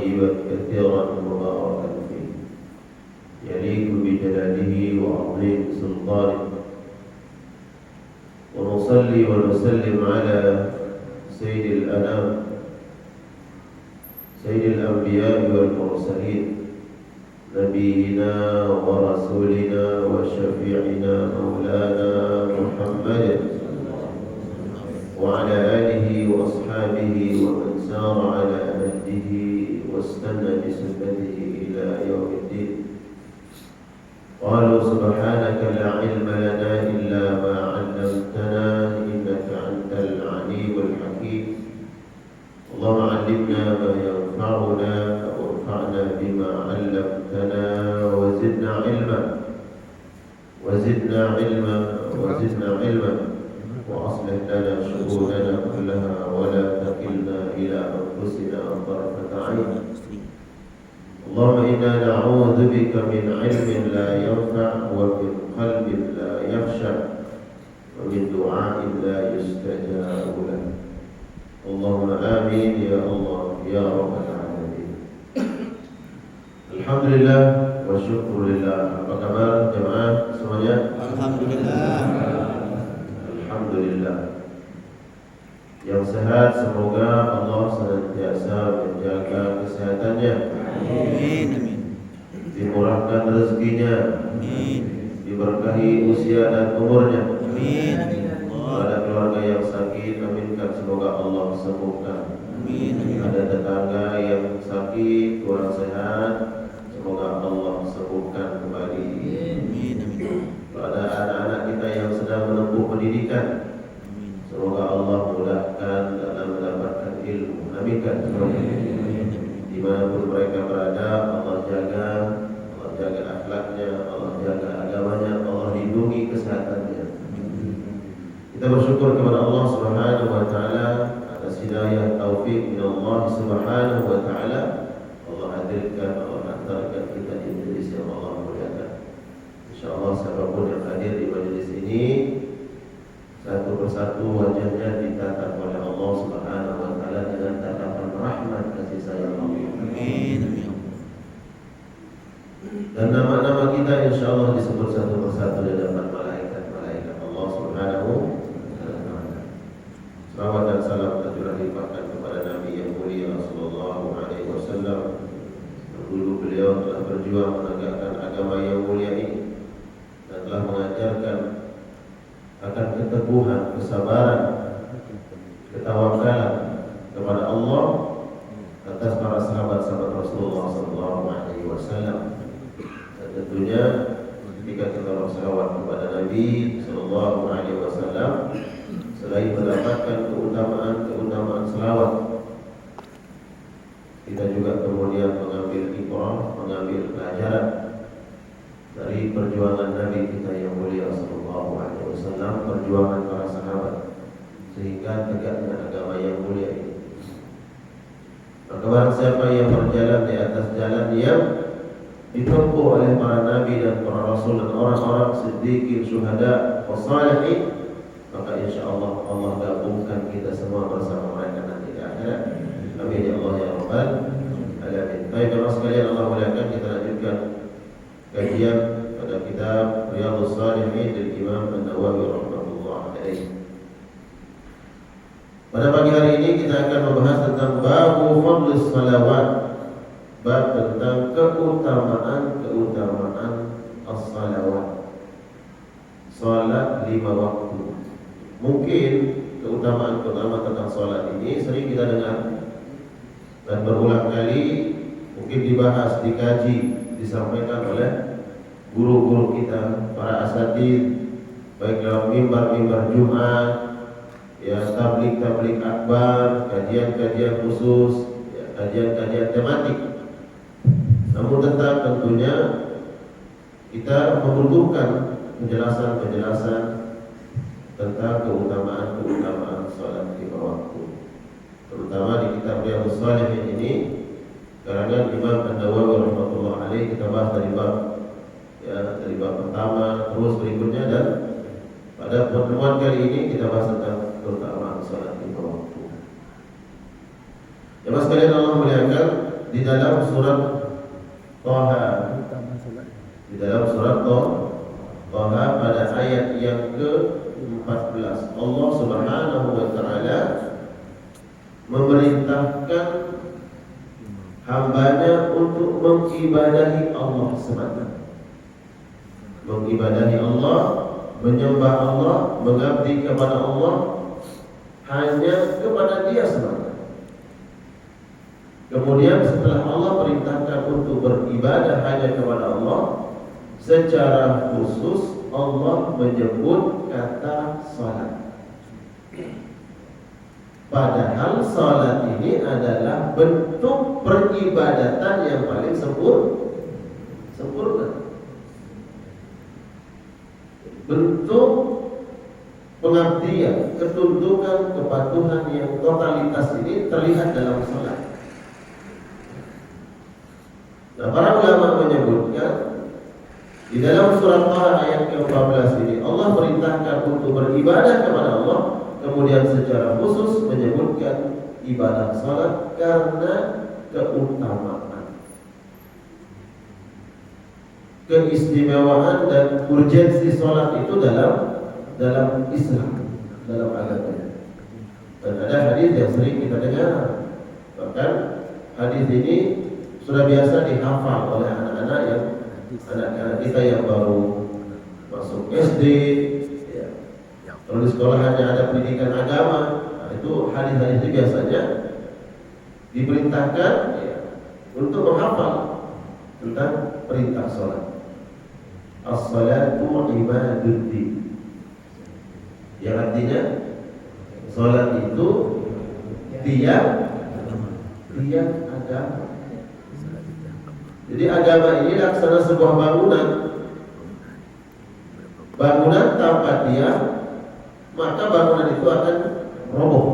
طيبا كثيرا مباركا فيه يليق بجلاله وعظيم سلطانه. ونصلي ونسلم على سيد الأنام سيد الأنبياء والمرسلين نبينا ورسولنا وشفيعنا مولانا محمد وعلى آله وأصحابه ومن سار على نهجه واستنى بسنته إلى يوم الدين. قالوا سبحانك لا علم لنا إلا ما علمتنا إنك أنت العليم الحكيم. اللهم علمنا ما ينفعنا وانفعنا بما علمتنا وزدنا علما وزدنا علما وزدنا علما وأصلح لنا شؤوننا كلها ولا تكلنا إلى أنفسنا طرفة عين. اللهم إنا نعوذ بك من علم لا ينفع ومن قلب لا يخشع ومن دعاء لا يستجاب له. اللهم آمين يا الله يا رب العالمين. Alhamdulillah wa syukurillah. Apa kabar jemaah semuanya? Alhamdulillah. Alhamdulillah. Yang sehat semoga Allah senantiasa menjaga kesehatannya. Amin. Amin. Dimurahkan rezekinya. Amin. Diberkahi usia dan umurnya. Amin. Ada keluarga yang sakit, aminkan semoga Allah sembuhkan. Amin. Ada tetangga yang sakit, kurang sehat, semoga Allah sembuhkan kembali. Amin. Ada anak-anak kita yang sedang menempuh pendidikan, semoga Allah mudahkan dalam mendapatkan ilmu. Aminkan. Dimanapun mereka berada, Allah jaga akhlaknya, Allah jaga agamanya, Allah lindungi kesehatannya. Kita bersyukur kepada Allah Subhanahu wa taala atas hidayah taufik min Allah Subhanahu wa taala. Allah hadirkan, Allah hantarkan kita di majelis yang Allah muliakan. Insyaallah siapapun yang hadir di majelis ini satu persatu wajahnya ditatap oleh Allah Subhanahu wa taala dengan tatapan rahmat kasih sayang Allah. Amin. Dan nama-nama kita insyaallah disebut satu persatu di hadapan malaikat-malaikat Allah Subhanahu wa taala. Salawat dan salam tercurah limpahkan kepada Nabi yang mulia sallallahu alaihi wasallam. Dulu beliau telah berjuang menegakkan agama yang mulia ini dan telah mengajarkan akan keteguhan, kesabaran, ketawakalan kepada Allah atas para sahabat-sahabat Rasulullah sallallahu alaihi wasallam. Dan tentunya ketika kita berselawat kepada Nabi sallallahu alaihi wasallam, selain mendapatkan keutamaan selawat, kita juga kemudian mengambil ibrah, mengambil pelajaran dari perjuangan Nabi kita yang mulia sallallahu alaihi wasallam, perjuangan para sahabat sehingga tegaknya agama yang mulia ini. Maka barang siapa yang berjalan di atas jalan yang ditempuh oleh para nabi dan para rasul dan orang-orang siddiqin, syuhada, wassalihin, maka insyaallah Allah gabungkan kita semua bersama mereka nanti di akhirat. Amin ya Allah ya Rabbal alamin. Baik teman sekalian, Allah muliakan, kita lanjutkan kajian pada kitab Riyadhus Shalihin dari Imam An-Nawawi rahimahullah alaihi. Pada pagi hari ini kita akan membahas tentang babu fadlus salawat, bab tentang keutamaan as-salawat, salat 5 waktu. Mungkin keutamaan tentang salat ini sering kita dengar dan berulang kali mungkin dibahas, dikaji, disampaikan oleh guru-guru kita, para asatidz, baik dalam mimbar-mimbar Jumat, ya tablik akbar, kajian-kajian khusus, ya, kajian-kajian tematik. Namun tetap tentunya kita membutuhkan penjelasan tentang keutamaan salat 5 waktu, terutama di kitab Riyadhus Shalihin ini karangan Imam An-Nawawi rahimahullah alaihi. Kita bahas dari bab pertama terus berikutnya, dan pada pertemuan kali ini kita bahas tentang keutamaan salat 5 waktu. Jemaah sekalian Allah muliakan, di dalam surat Thaha, di dalam surat Thaha pada ayat yang ke-14, Allah Subhanahu wa taala memerintahkan hambanya untuk mengibadahi Allah semata. Mengibadahi Allah, menyembah Allah, mengabdi kepada Allah hanya kepada Dia semata. Kemudian setelah Allah perintahkan untuk beribadah hanya kepada Allah, secara khusus Allah menyebut kata salat. Padahal salat ini adalah bentuk peribadatan yang paling sempurna. Bentuk pengabdian, ketundukan, kepatuhan yang totalitas ini terlihat dalam salat. Nah, para ulama menyebutkan di dalam surat Thaha ayat ke-14 ini Allah perintahkan untuk beribadah kepada Allah, kemudian secara khusus menyebutkan ibadah salat karena keutamaan, keistimewaan dan urgensi salat itu dalam Islam, dalam agama. Dan ada hadis yang sering kita dengar, bahkan hadis ini sudah biasa dihafal oleh anak-anak kita yang baru masuk SD, ya. Kalau di sekolah hanya ada pendidikan agama, nah itu hadis-hadis ini biasanya diperintahkan ya, untuk menghafal tentang perintah sholat. As-salatu ibaduddin, yang artinya sholat itu tiang agama. Jadi agama ini laksana sebuah bangunan. Bangunan tanpa tiang, maka bangunan itu akan roboh.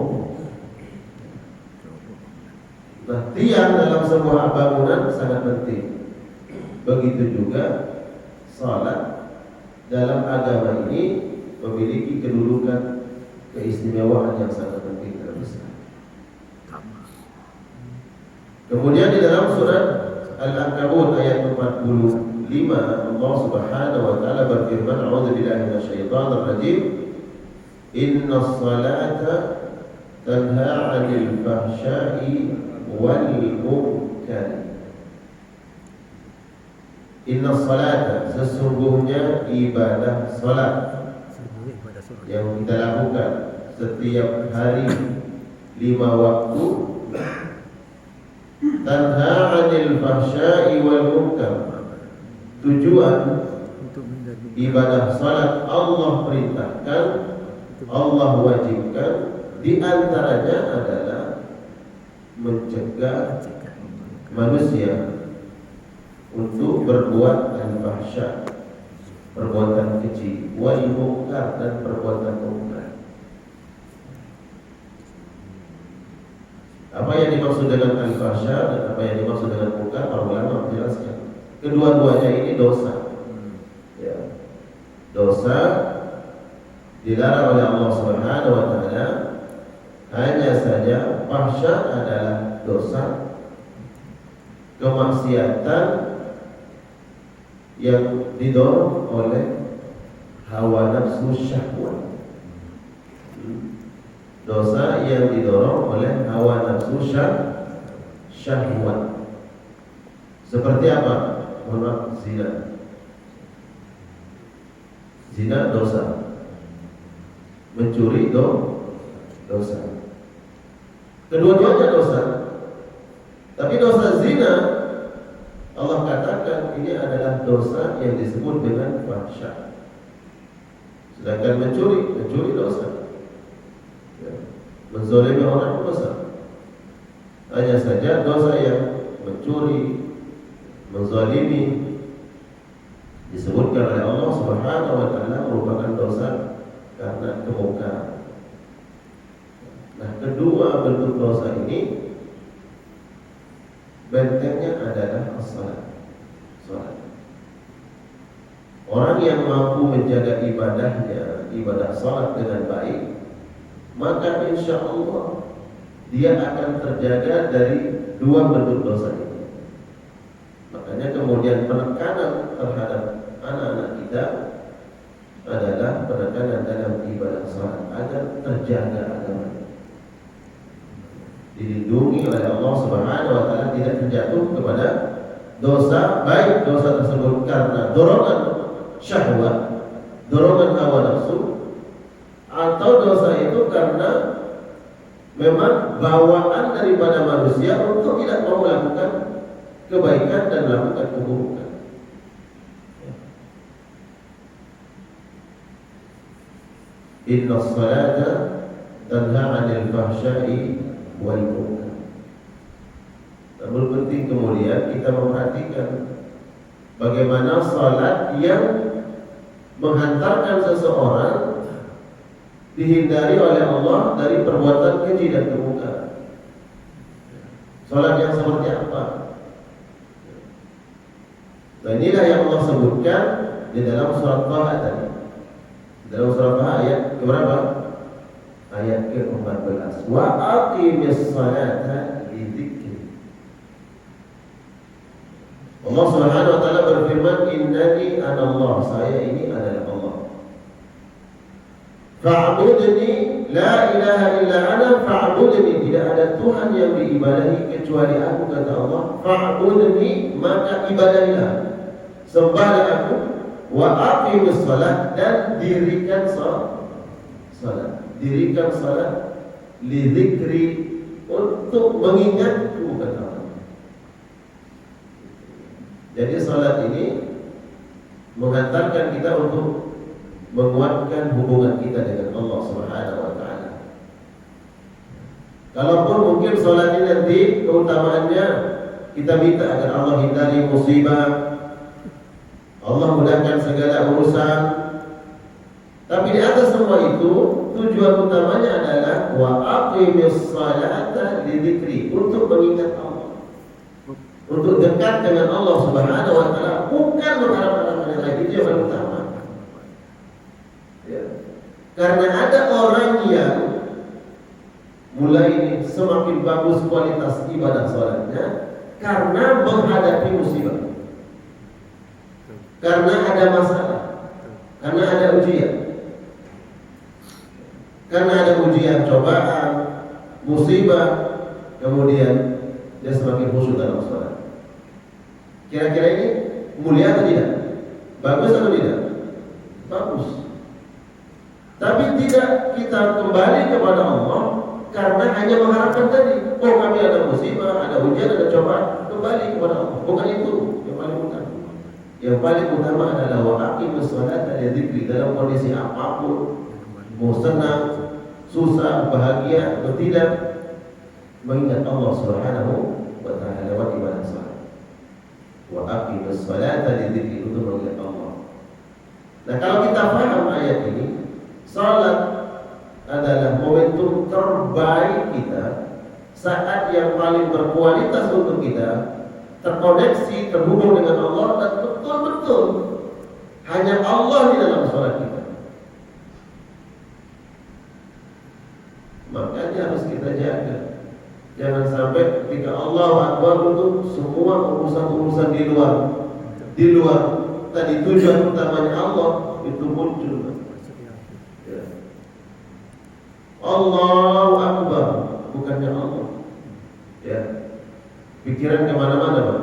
Nah, tiang dalam sebuah bangunan sangat penting. Begitu juga salat dalam agama ini memiliki kedudukan, keistimewaan yang sangat penting dan besar. Kemudian di dalam surat Al-Ankabut ayat 45 Allah Subhanahu wa taala berfirman, a'udzu billahi minasyaitonir rajim, innas salata tanha 'anil fahsya'i wal munkar. Innas salata, sesungguhnya ibadah salat yang kita lakukan setiap hari 5 waktu, tanha 'anil fahsya'i wal munkar. Tujuan ibadah salat Allah perintahkan, Allah wajibkan, di antaranya adalah mencegah manusia untuk berbuat al-fahsya, perbuatan keji, wal munkar, dan perbuatan munkar. Apa yang dimaksud dengan al-fahsya dan apa yang dimaksud dengan munkar, para ulama menjelaskan. Kedua-duanya ini dosa. Ya. Dosa dilarang oleh Allah Subhanahu wa taala. Hanya saja fahsya adalah dosa, kemaksiatan yang didorong oleh hawa nafsu syahwat. Dosa yang didorong oleh hawa nafsu syahwat. Seperti apa? Zina. Zina dosa. Mencuri dosa. Kedua-duanya dosa. Tapi dosa zina, Allah katakan ini adalah dosa yang disebut dengan fahsya. Sedangkan mencuri dosa. Ya. Menzalimi orang dosa. Hanya saja dosa yang mencuri, menzalimi disebutkan oleh Allah Subhanahu wa taala merupakan dosa karena kemungkaran. Nah, kedua bentuk dosa ini bentengnya adalah as-salat. Salat. Orang yang mampu menjaga ibadahnya, ibadah salat dengan baik, maka insya Allah dia akan terjaga dari dua bentuk dosa ini. Makanya kemudian penekanan terhadap anak-anak kita adalah penekanan dalam ibadah salat agar terjaga agamanya, dilindungi oleh Allah Subhanahu wa taala, tidak terjatuh kepada dosa, baik dosa tersebut karena dorongan syahwat, dorongan hawa nafsu, atau dosa itu karena memang bawaan daripada manusia untuk tidak mau melakukan kebaikan dan melakukan keburukan. Inna salata tanha 'anil fahsya'i wal munkar. Namun penting kemudian kita memperhatikan bagaimana salat yang menghantarkan seseorang dihindari oleh Allah dari perbuatan keji dan kemungkaran. Salat yang seperti apa? Nah, inilah yang Allah sebutkan di dalam surat Taha tadi. Dalam surat Taha ayat berapa? Ayat ke-14. Wa aqimis salata li dzikri. Allah Subhanahu wa taala berfirman, innani anallah, saya ini adalah Allah. Fa'budni, la ilaha illa ana fa'budni, tidak ada Tuhan yang diibadahi kecuali aku, kata Allah. Fa'budni, maka ibadahilah, sembahlah aku. Wa aqimus salat, dan dirikan salat, dirikan salat li dzikri, untuk mengingatku, kata Allah. Jadi salat ini menghantarkan kita untuk menguatkan hubungan kita dengan Allah Subhanahu wa taala. Kalaupun mungkin salat ini nanti keutamaannya kita minta agar Allah hindari musibah, Allah mudahkan segala urusan. Tapi di atas semua itu, tujuan utamanya adalah wa aqimis salata li dzikri, untuk mengingat Allah, untuk dekat dengan Allah Subhanahu wa taala, bukan mengharap-harap yang lain. Itu yang paling utama. Ya. Karena ada orang yang mulai semakin bagus kualitas ibadah salatnya karena menghadapi musibah, karena ada masalah, karena ada ujian, karena ada ujian, cobaan, musibah, kemudian dia semakin khusyuk dalam salat. Kira-kira ini mulia atau tidak? Bagus atau tidak? Bagus. Tapi tidak kita kembali kepada Allah karena hanya mengharapkan tadi, oh kami ada musibah, ada ujian, ada cobaan, kembali kepada Allah. Bukan itu yang paling utama. Yang paling utama adalah wa aqimus salata li dzikri, dalam kondisi apapun, mau senang, susah, bahagia atau tidak, mengingat Allah Subhanahu wa taala lewat ibadah salat. Wa aqimus salata li dzikri, untuk mengingat Allah. Nah, kalau kita paham ayat ini, salat adalah momentum terbaik kita, saat yang paling berkualitas untuk kita terkoneksi, terhubung dengan Allah, dan betul-betul hanya Allah di dalam salat kita. Makanya harus kita jaga. Jangan sampai ketika Allahu Akbar untuk semua urusan-urusan di luar tadi tujuan utamanya Allah itu muncul. Ya. Allahu Akbar, bukannya Allah. Ya. Pikiran kemana-mana, Pak.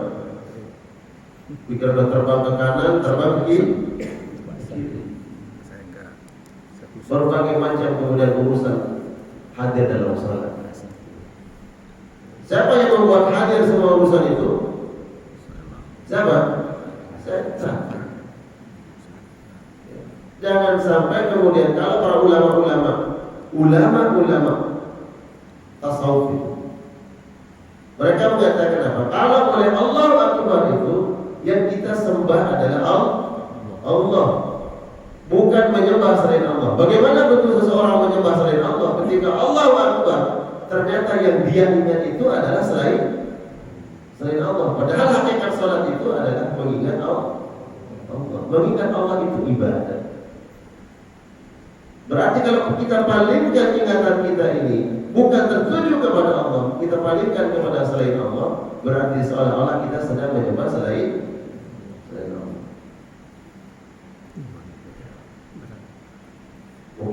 Pikiran udah terbang ke kanan, terbang ke kiri. Berbagai macam kemudian urusan hadir dalam salat. Siapa yang membuat hadir semua urusan itu? Siapa? Setan. Jangan sampai kemudian kalau para ulama tasawuf itu, mereka mengatakan apa? Kalau oleh Allah Akbar itu yang kita sembah adalah Allah, bukan menyembah selain Allah. Bagaimana bentuk seseorang menyembah selain Allah ketika Allah Akbar ternyata yang dia ingat itu adalah selain Allah. Padahal hakikat salat itu adalah mengingat Allah. Mengingat Allah itu ibadah. Berarti kalau kita palingkan ingatan kita ini bukan tertuju kepada Allah, kita palingkan kepada selain Allah, berarti seolah-olah kita sedang menyembah selain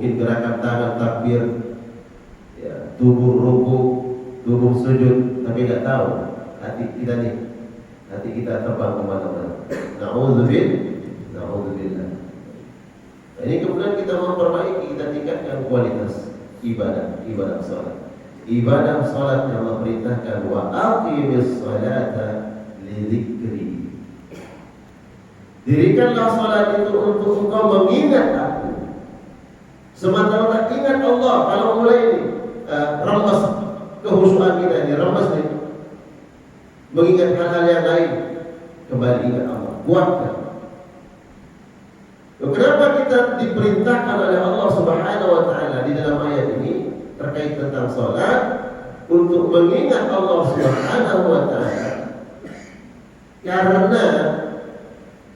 mungkin gerakan tangan takbir, ya, tubuh rukuk, tubuh sujud, tapi tidak tahu hati kita nih, hati kita terbang kemana-mana. Na'udzubillah. Nah, ini kemudian kita memperbaiki, kita tingkatkan kualitas ibadah salat. Ibadah salat yang memerintahkan wa aqimis salata li dzikri. Dirikanlah salat itu untuk engkau mengingat aku. Semata-mata ingat Allah. Kalau mulai ini remes kehusuan kita ini, remes nih, mengingat hal-hal yang lain, kembali ingat Allah, kuatkan. Kenapa kita diperintahkan oleh Allah Subhanahu wa taala di dalam ayat ini terkait tentang salat? Untuk mengingat Allah Subhanahu wa taala. Karena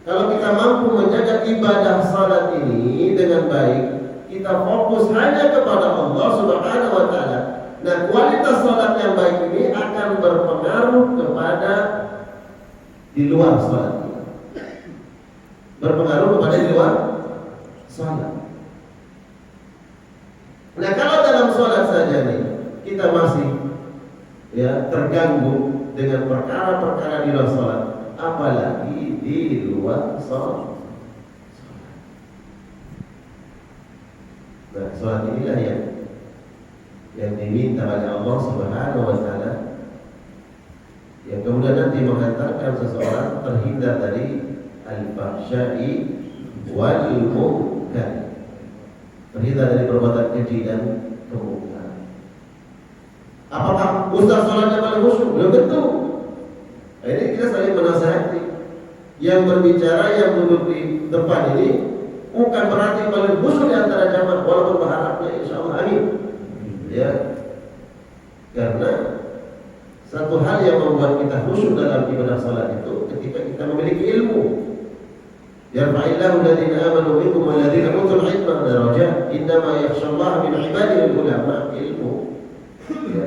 kalau kita mampu menjaga ibadah salat ini dengan baik, kita fokus hanya kepada Allah Subhanahu wa taala. Nah, kualitas salat yang baik ini akan berpengaruh kepada di luar salat. Berpengaruh kepada di luar salat. Nah, kalau dalam salat saja nih kita masih terganggu dengan perkara-perkara di luar salat, apalagi di luar salat. Nah, salat inilah yang diminta oleh Allah Subhanahu wa taala, yang kemudian nanti menghantarkan seseorang terhindar dari al-fahsya'i wal munkar, terhindar dari perbuatan keji dan kemungkaran. Apakah ustaz salatnya paling khusyuk? Belum tentu. Nah, ini kita saling menasihati. Yang berbicara, yang duduk di depan ini bukan berarti paling khusyuk di antara jamaah, walaupun berharapnya insyaallah amin. Ya. Karena satu hal yang membuat kita khusyuk dalam ibadah salat itu ketika kita memiliki ilmu. Yarfa'illahu alladziina aamanu minkum walladziina utul 'ilma darajat. Innama yakhshallaha min 'ibadihi al-ulama. Ilmu. Ya.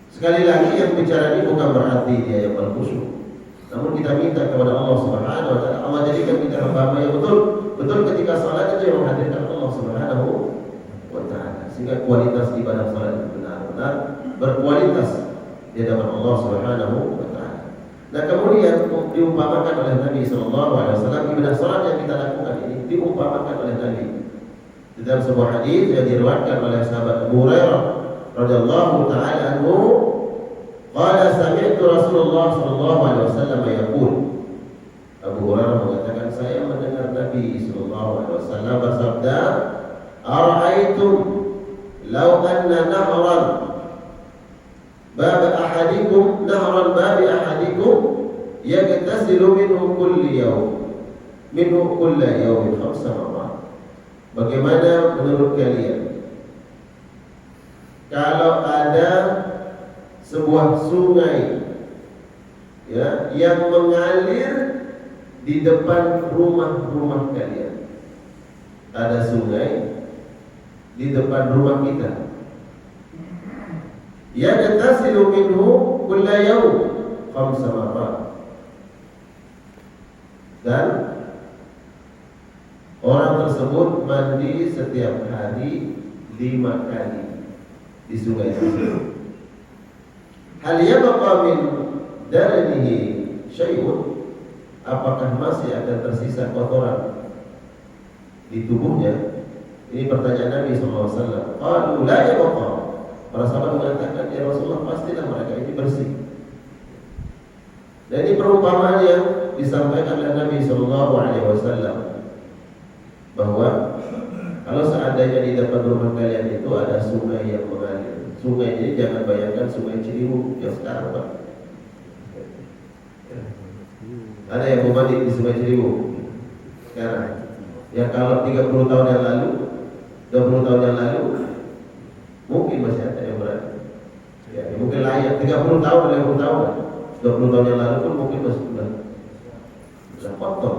Sekali lagi yang bicara ini bukan berarti dia yang paling khusyuk. Namun kita minta kepada Allah Subhanahu wa taala, Allah jadikan kita hamba yang betul ketika salat itu yang menghadirkan Allah Subhanahu wa taala, sehingga kualitas ibadah salat itu benar-benar berkualitas di hadapan Allah Subhanahu wa taala. Nah, kemudian diumpamakan oleh Nabi sallallahu alaihi wasallam, ibadah salat yang kita lakukan ini diumpamakan oleh Nabi di dalam sebuah hadis yang diriwayatkan oleh sahabat Abu Hurairah radhiyallahu taala anhu, qala sami'tu Rasulullah sallallahu alaihi wasallam yaqul. Abu Hurairah mengatakan, saya mendengar Nabi sallallahu alaihi wasallam bersabda, ara'aitum law anna nahran bab ahadikum yaghtasilu minhu kulli yawmin 5 marrat. Bagaimana menurut kalian kalau ada sebuah sungai yang mengalir di depan rumah-rumah kalian? Ada sungai di depan rumah kita. Yaghtasilu minhu kulla yawm 5 marrat. Dan orang tersebut mandi setiap hari 5 kali di sungai tersebut. Hal yabqa min daranihi syai'un, apakah masih akan tersisa kotoran di tubuhnya? Ini pertanyaan Nabi SAW. Qalu la yabqa. Para sahabat mengatakan, ya Rasulullah, pastilah mereka ini bersih. Dan ini perumpamaan yang disampaikan oleh Nabi SAW, bahwa kalau seandainya di depan rumah kalian itu ada sungai yang mengalir. Sungai ini jangan bayangkan sungai Ciliwung yang sekarang, Pak. Ada yang mau mandi di sungai Ciliwung sekarang? Ya kalau 30 tahun yang lalu, 20 tahun yang lalu, mungkin masih ada yang berani. Ya, mungkin layak 30 tahun, 50 tahun, 20 tahun yang lalu pun mungkin masih sudah kotor.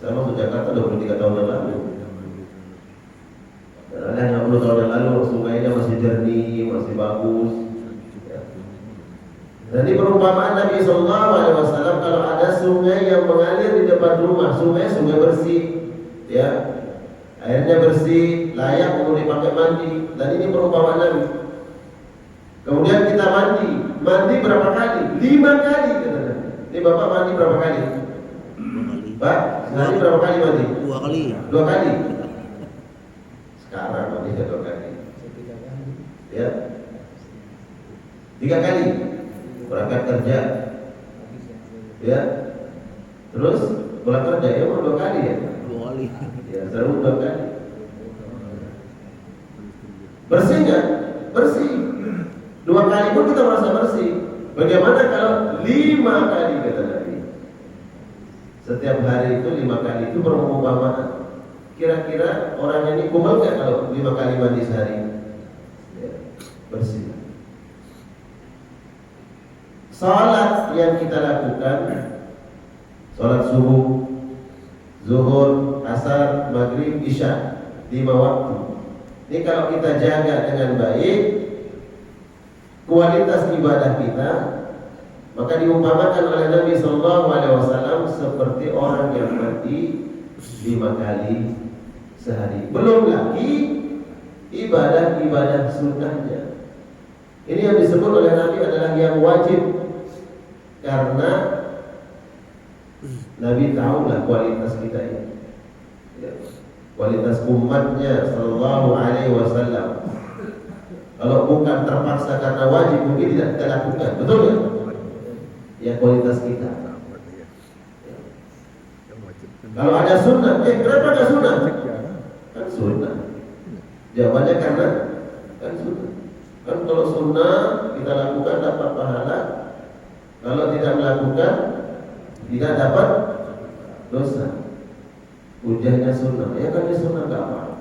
Saya masuk Jakarta 23 tahun yang lalu. Ada 50 tahun yang lalu sungainya masih jernih, masih bagus. Ya. Dan ini perumpamaan Nabi SAW, kalau ada sungai yang mengalir di depan rumah, sungai bersih, ya, airnya bersih, layak untuk dipakai mandi. Dan ini perumpamaan Nabi. Kemudian kita mandi berapa kali? 5 kali kata Nabi. Ini bapak mandi berapa kali? 2 kali. Pak, sehari berapa kali mandi? 2 kali. 2 kali. Sekarang mandi 2 kali. Ya, 3 kali. Berangkat kerja, ya, terus pulang kerja ya mau 2 kali ya, 2 kali. ya selalu 2 kali. Bersih nggak? Bersih. 2 kali pun kita merasa bersih. Bagaimana kalau 5 kali kata Nabi? Setiap hari itu 5 kali itu perumpamaan. Kira-kira orang ini kumal nggak kalau 5 kali mandi sehari? Ya, bersih. Salat yang kita lakukan, salat subuh, zuhur, asar, maghrib, isya, 5 waktu. Ini kalau kita jaga dengan baik kualitas ibadah kita, maka diumpamakan oleh Nabi SAW seperti orang yang mandi 5 kali sehari. Belum lagi ibadah-ibadah sunnahnya. Ini yang disebut oleh Nabi adalah yang wajib. Karena Nabi tahulah kualitas kita ini, ya, kualitas umatnya Sallallahu Alaihi Wasallam. Kalau bukan terpaksa karena wajib, mungkin tidak kita lakukan, betul ya? Ya kualitas kita. Ya. Kalau ada sunnah, kenapa ada sunnah? Kan sunnah. Jawabannya karena kan sunnah. Kan kalau sunnah kita lakukan dapat pahala. Kalau tidak melakukan, tidak dapat dosa. Hujahnya sunnah, ya kan sunnah gak apa.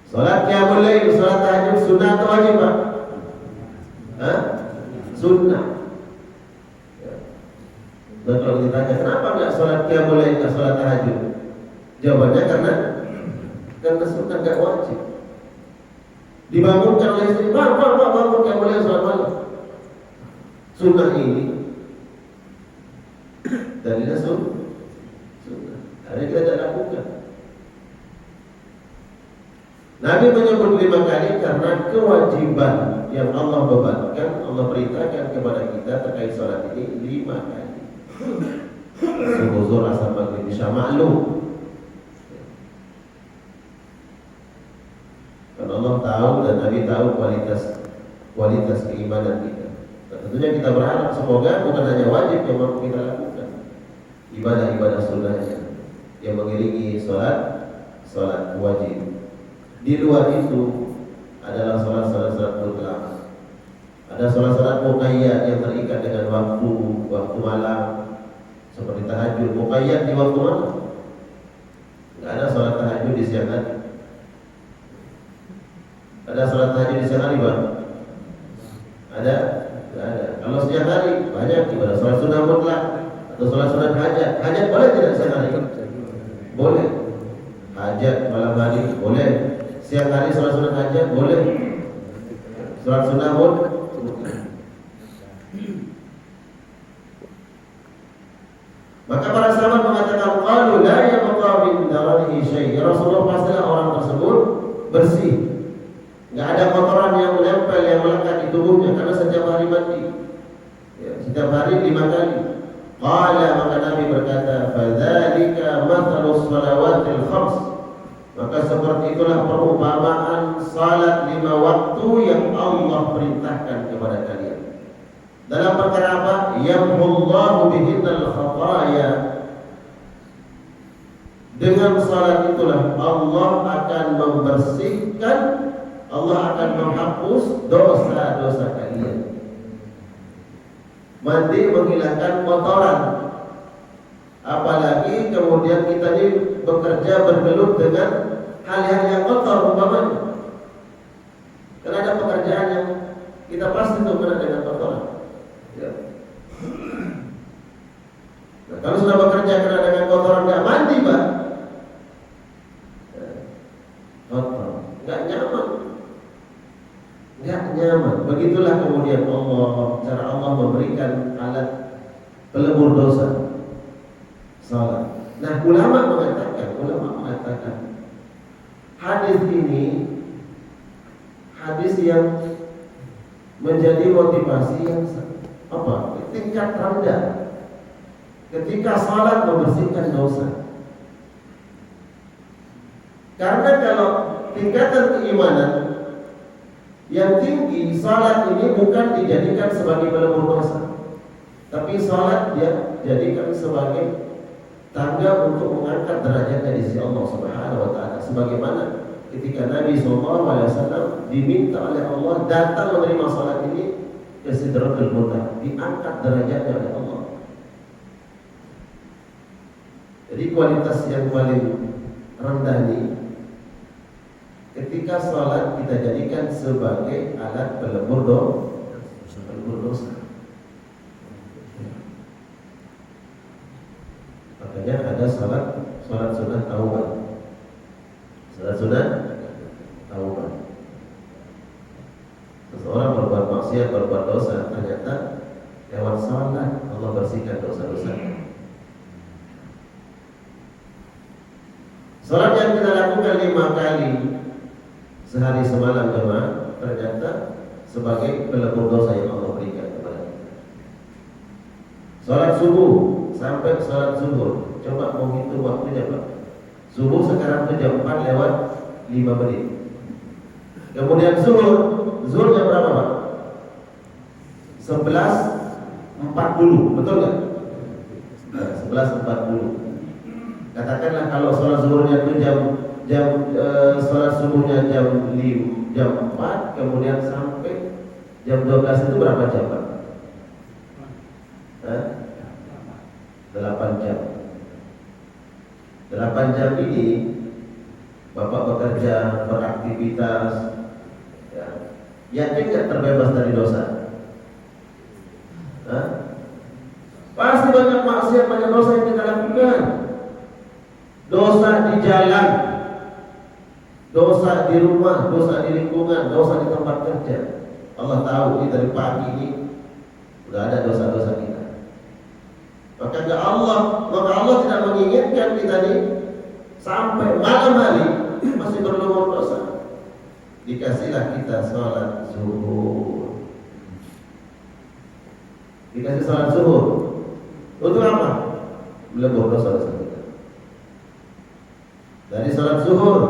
Salat qiyamul lail, salat tahajud sunnah atau wajib Pak? Hah? Sunnah. Ya. Dan kalau ditanya kenapa nggak salat qiyamul lail, nggak salat tahajud? Jawabannya karena sunnah nggak wajib. Dibangunkan oleh istri, bangun qiyamul lail salat malam. Sunnah ini dalilnya sunnah. Ada kita tidak lakukan. Nabi menyebut 5 kali karena kewajiban yang Allah bebankan, Allah perintahkan kepada kita terkait salat ini 5 kali. Subuh, zuhur, asar, maghrib, isya, maklum. Karena Allah tahu dan Nabi tahu kualitas keimanan kita. Tentunya kita berharap semoga bukan hanya wajib yang mampu kita lakukan, ibadah-ibadah sunnahnya yang mengiringi sholat wajib. Di luar itu adalah sholat mutlak. Ada sholat muqayyad yang terikat dengan waktu malam, seperti tahajud. Muqayyad di waktu malam. Tidak ada sholat tahajud di siang hari. Ada sholat tahajud di siang hari Bang? Ada? Tidak ada. Kalau siang hari banyak ibadah sholat sunnah mutlak atau sholat sunat hajat. Hajat boleh tidak siang hari? Boleh. Hajat malam hari boleh. Siang hari sholat sunat hajat boleh. Sholat sunnah mutlak. Maka para sahabat mengatakan qalu la yabqa min daranihi syai'. Ya Rasulullah, pastilah orang tersebut bersih. Enggak ada kotoran yang menempel, yang melekat di tubuhnya karena setiap hari mandi. Ya, setiap hari 5 kali. Qala, maka Nabi berkata, fadzalika mathalus shalawatil khams. Maka seperti itulah perumpamaan salat 5 waktu yang Allah perintahkan kepada kalian. Dalam perkara apa? Yamhullahu bihinnal khataya. Dengan salat itulah Allah akan membersihkan, Allah akan menghapus dosa-dosa kalian. Mandi menghilangkan kotoran. Apalagi kemudian kita ini bekerja bergelut dengan hal-hal yang kotor umpamanya. Karena ada pekerjaan yang kita pasti itu kena dengan kotoran. Ya. Nah, kalau sudah bekerja kena dengan kotoran nggak mandi Pak, kotor, nggak nyaman. nggak nyaman. Begitulah kemudian cara Allah memberikan alat pelebur dosa, salat. Nah, ulama mengatakan hadis ini hadis yang menjadi motivasi yang tingkat rendah ketika salat membersihkan dosa. Karena kalau tingkatan keimanan yang tinggi, salat ini bukan dijadikan sebagai pelebur dosa, tapi salat dia jadikan sebagai tangga untuk mengangkat derajatnya di sisi Allah Subhanahu wa taala, sebagaimana ketika Nabi SAW diminta oleh Allah datang menerima salat ini ke Sidratul Muntaha, diangkat derajatnya oleh Allah. Jadi kualitas yang paling rendah ini ketika salat kita jadikan sebagai alat pelebur dosa. Makanya ada salat sunah taubat. Salat sunah taubat. Seseorang berbuat maksiat, berbuat dosa, ternyata lewat salat Allah bersihkan dosa-dosa. Salat yang kita lakukan 5 kali sehari semalam jemaah, ternyata sebagai pelebur dosa yang Allah berikan kepada kita. Salat subuh sampai salat zuhur, coba mau hitung waktunya Pak. Subuh sekarang itu jam 4 lewat 5 menit. Kemudian zuhur jam berapa Pak? 11.40, betul nggak? 11.40. Katakanlah kalau sholat zuhurnya itu sholat subuhnya jam 4, kemudian sampai jam 12 itu berapa jam Pak? 8 jam. 8 jam ini Bapak bekerja, beraktivitas, ya. Yakin nggak terbebas dari dosa? Pasti banyak maksiat, banyak dosa yang kita lakukan. Dosa di jalan, dosa di rumah, dosa di lingkungan, dosa di tempat kerja. Allah tahu ini dari pagi ini sudah ada dosa-dosa kita. Maka Allah tidak menginginkan kita ini sampai malam hari masih berlumur dosa. Dikasihlah kita sholat zuhur. Dikasih sholat zuhur untuk apa? Melebur dosa-dosa kita. Dari sholat zuhur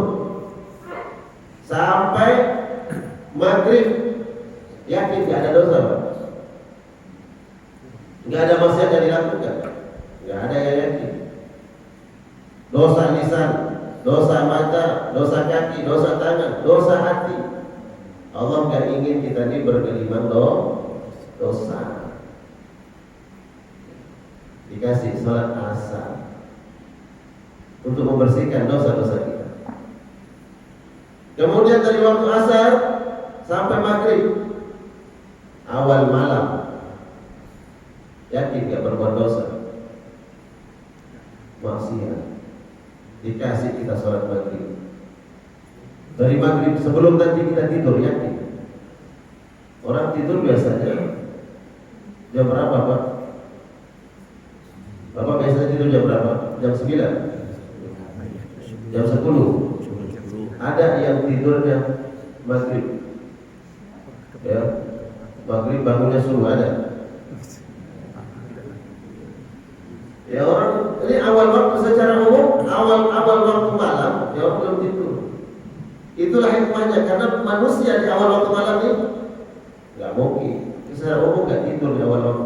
sampai maghrib, yakin gak ada dosa Pak? Gak ada maksiat yang dilakukan, gak ada yang yakin. Dosa lisan, dosa mata, dosa kaki, dosa tangan, dosa hati. Allah gak ingin kita ini bergelimang dosa. Dikasih sholat asar untuk membersihkan dosa-dosa kita. Kemudian dari waktu asar sampai maghrib, awal malam, yakin gak berbuat dosa, maksiat, dikasih kita sholat maghrib. Dari maghrib sebelum nanti kita tidur, yakin. Orang tidur biasanya jam berapa Pak? Bapak biasanya tidur jam berapa? Jam 9? Jam 10. Ada yang tidurnya maghrib, ya, maghrib bangunnya subuh, ada. Ya orang ini awal waktu secara umum, awal waktu malam, ya orang belum tidur. Itulah hikmahnya, karena manusia di awal waktu malam ini nggak mungkin. Secara umum nggak tidur di awal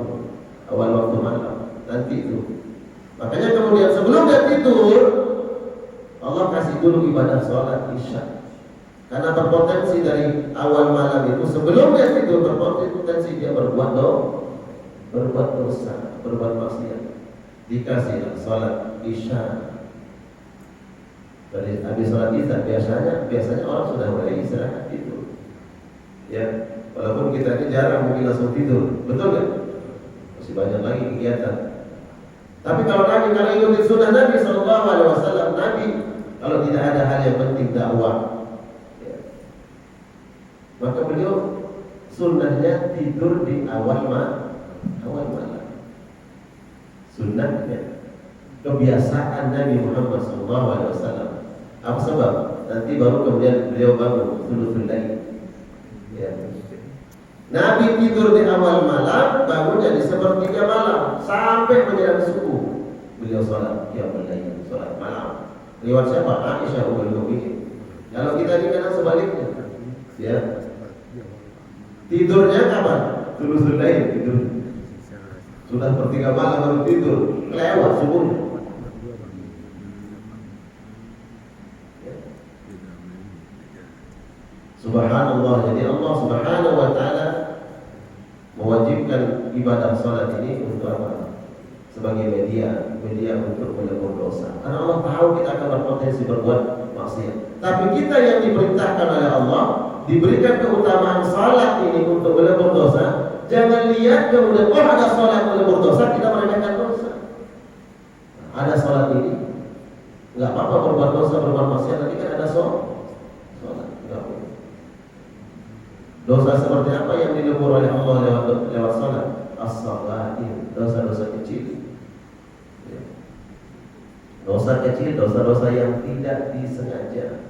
waktu malam. Nanti itu. Makanya kemudian sebelum dia tidur, Allah kasih dulu ibadah sholat isya. Karena berpotensi dari awal malam itu sebelum dia tidur berpotensi dia berbuat dosa, berbuat maksiat. Dikasih sholat isya. Dari habis sholat isya biasanya orang sudah mulai istirahat tidur. Ya, walaupun kita ini jarang mungkin langsung tidur, betul nggak? Masih banyak lagi kegiatan. Tapi kalau ikuti sunnah Nabi SAW, Nabi kalau tidak ada hal yang penting dakwah, ya, maka beliau sunnahnya tidur di awal malam. Sunnahnya, kebiasaan Nabi Muhammad SAW. Apa sebab? Nanti baru kemudian beliau bangun thuluthul lail. Ya. Nabi tidur di awal malam, bangunnya di sepertiga malam sampai menjelang subuh. Beliau sholat qiyamul lail, sholat malam. Riwayat siapa? Aisyah ummul mukminin. Kalau kita ini kan sebaliknya, ya. Tidurnya kapan? Thuluthul lail tidur. Sudah sepertiga malam baru tidur, lewat subuhnya. Subhanallah, jadi Allah Subhanahu wa taala mewajibkan ibadah salat ini untuk apa? Sebagai media untuk menebus dosa. Karena Allah tahu kita akan berpotensi berbuat maksiat. Tapi kita yang diperintahkan oleh Allah, diberikan keutamaan salat ini untuk menebus dosa. Jangan lihat kemudian ada salat menebus dosa, kita meremehkan dosa. Ada salat ini, nggak apa-apa berbuat dosa, berbuat maksiat, nanti kan ada salat. Dosa seperti apa yang dilebur oleh Allah lewat salat? As-salatin, dosa-dosa kecil. Dosa kecil, dosa-dosa yang tidak disengaja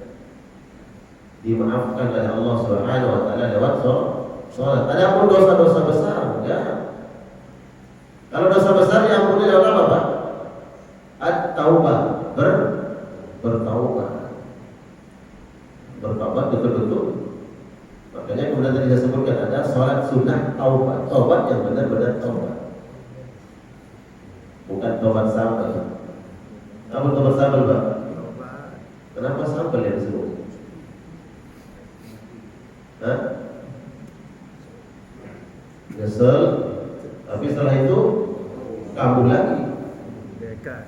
dimaafkan oleh Allah Subhanahu wa taala lewat salat. Adapun dosa-dosa besar, ya. Kalau dosa besar yang diampuni lewat apa, Pak? At-taubah, bertaubat. Bertaubat betul-betul. Makanya kemudian tadi saya sebutkan ada sholat sunnah taubat yang benar-benar taubat, bukan taubat sambal. Apa taubat sambal, Pak? Kenapa sambal yang disebut? Nyesel, tapi setelah itu kambuh lagi.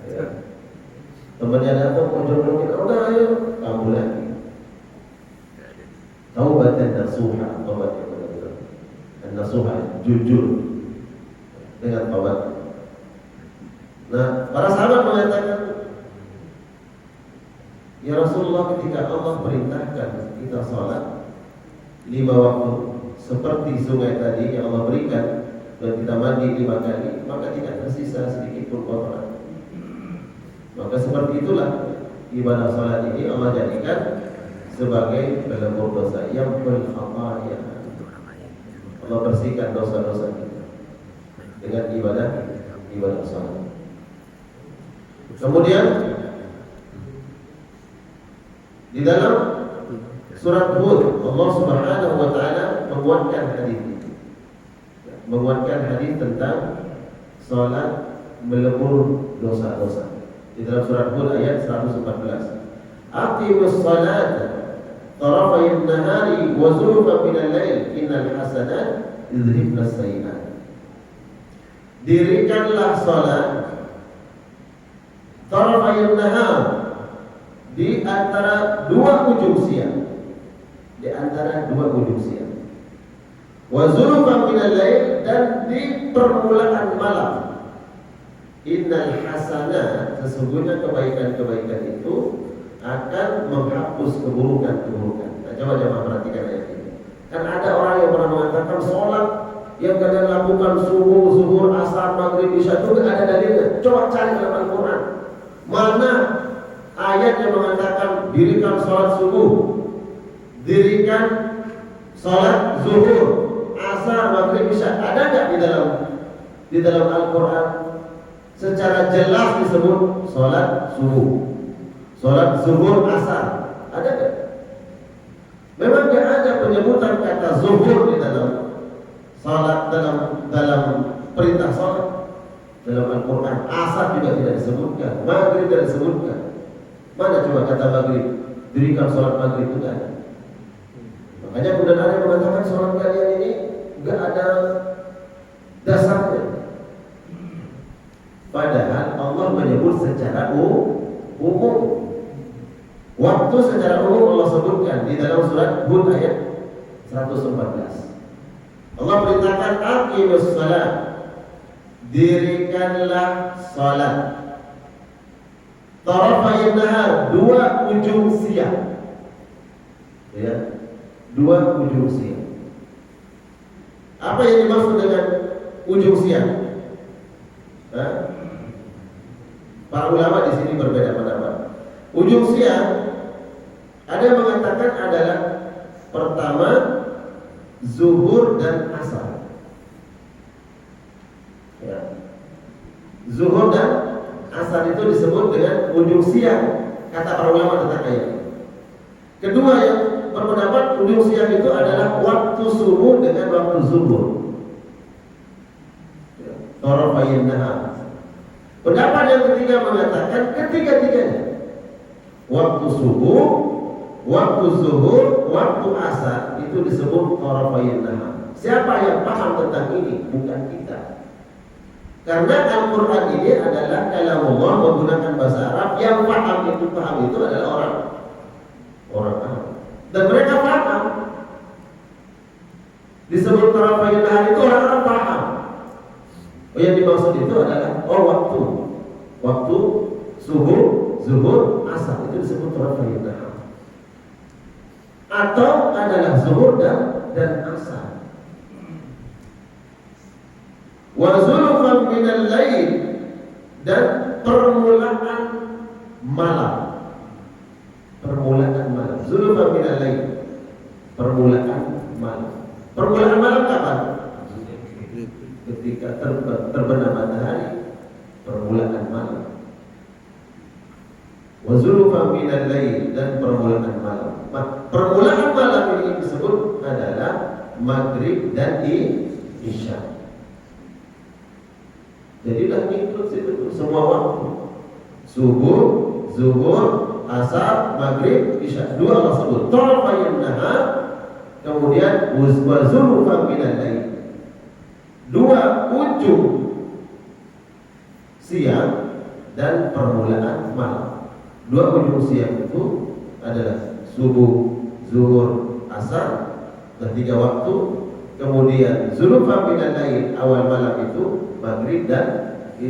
Ya. Temannya datang, ujung-ujung kita udah ayo kambuh lagi. Taubat dan nasuha, taubat yang benar-benar. Dan nasuha, jujur dengan taubat. Nah, para sahabat mengatakan, ya Rasulullah, ketika Allah perintahkan kita sholat 5 waktu seperti sungai tadi yang Allah berikan, dan kita mandi 5 kali, maka tidak tersisa sedikit pun kotoran. Maka seperti itulah ibadah sholat ini Allah jadikan sebagai pelebur dosa yang berkhataya. Allah bersihkan dosa-dosa kita dengan ibadah salat. Kemudian di dalam surat Hud Allah Subhanahu wa taala menguatkan hadis tentang salat melebur dosa-dosa. Di dalam surat Hud ayat 114. Aqimus salata طرفي النهار وزلفا من الليل innal hasanat yudhibna sayyi'at. Dirikanlah salat tarafay nahar, di antara dua ujung siang, wa zulfan min al-lail, dan di permulaan malam. Innal hasanat, sesungguhnya kebaikan-kebaikan itu akan menghapus keburukan-keburukan. Nah, coba jemaah perhatikan ayat ini. Kan ada orang yang pernah mengatakan sholat yang kalian lakukan subuh, zuhur, asar, maghrib, isya itu ada dalilnya. Coba cari dalam Al-Quran. Mana ayat yang mengatakan dirikan sholat subuh, dirikan sholat zuhur, asar, maghrib, isya? Ada nggak di dalam Al-Quran secara jelas disebut sholat subuh, sholat zuhur, asar? Ada nggak? Memang nggak ada penyebutan kata zuhur di dalam salat, dalam perintah salat dalam Al-Quran. Asar juga tidak disebutkan, maghrib tidak disebutkan. Mana coba kata maghrib? Dirikan salat maghrib itu ada. Makanya kemudian ada yang mengatakan salat kalian ini nggak ada dasarnya. Padahal Allah menyebut secara umum. Waktu secara umum Allah sebutkan di dalam surat Hud ayat 114. Allah perintahkan aqimus salat, dirikanlah salat. Tarafay nahar, dua ujung siang. Ya, dua ujung siang. Apa yang dimaksud dengan ujung siang? Para ulama di sini berbeda pendapat. Ujung siang ada yang mengatakan adalah pertama zuhur dan asar. Ya. Zuhur dan asar itu disebut dengan ujung siang, kata para ulama tentang ayat. Kedua yang berpendapat ujung siang itu adalah waktu subuh dengan waktu zuhur. Tarafayn nahar. Pendapat yang ketiga mengatakan ketiga-tiganya. Waktu subuh, waktu zuhur, waktu asar itu disebut tarafayn nahar. Siapa yang paham tentang ini? Bukan kita. Karena Al-Quran ini adalah kalamullah menggunakan bahasa Arab. Yang paham itu adalah orang Arab. Dan mereka paham. Disebut tarafayn nahar itu orang Arab paham. Yang dimaksud itu adalah waktu subuh, zuhur, asar itu disebut tarafayn nahar. Atau adalah zuhur dan asar. Wa zulfan minal lail, dan permulaan malam. Permulaan malam. Zulfan minal lail. Permulaan malam. Permulaan malam kapan? Ketika terbenam matahari. Permulaan malam. Wa zulfan minal lail, dan permulaan malam. Permulaan malam ini disebut adalah maghrib dan isya. Jadi dah include situ semua waktu. Subuh, zuhur, asar, maghrib, isya. Dua Allah sebut. Tarafayn nahar, kemudian wa zulfan minal lail. Dua ujung siang dan permulaan malam. Dua ujung siang itu adalah subuh, zuhur, asar, dan tiga waktu. Kemudian zulfan minal lail, awal malam itu maghrib dan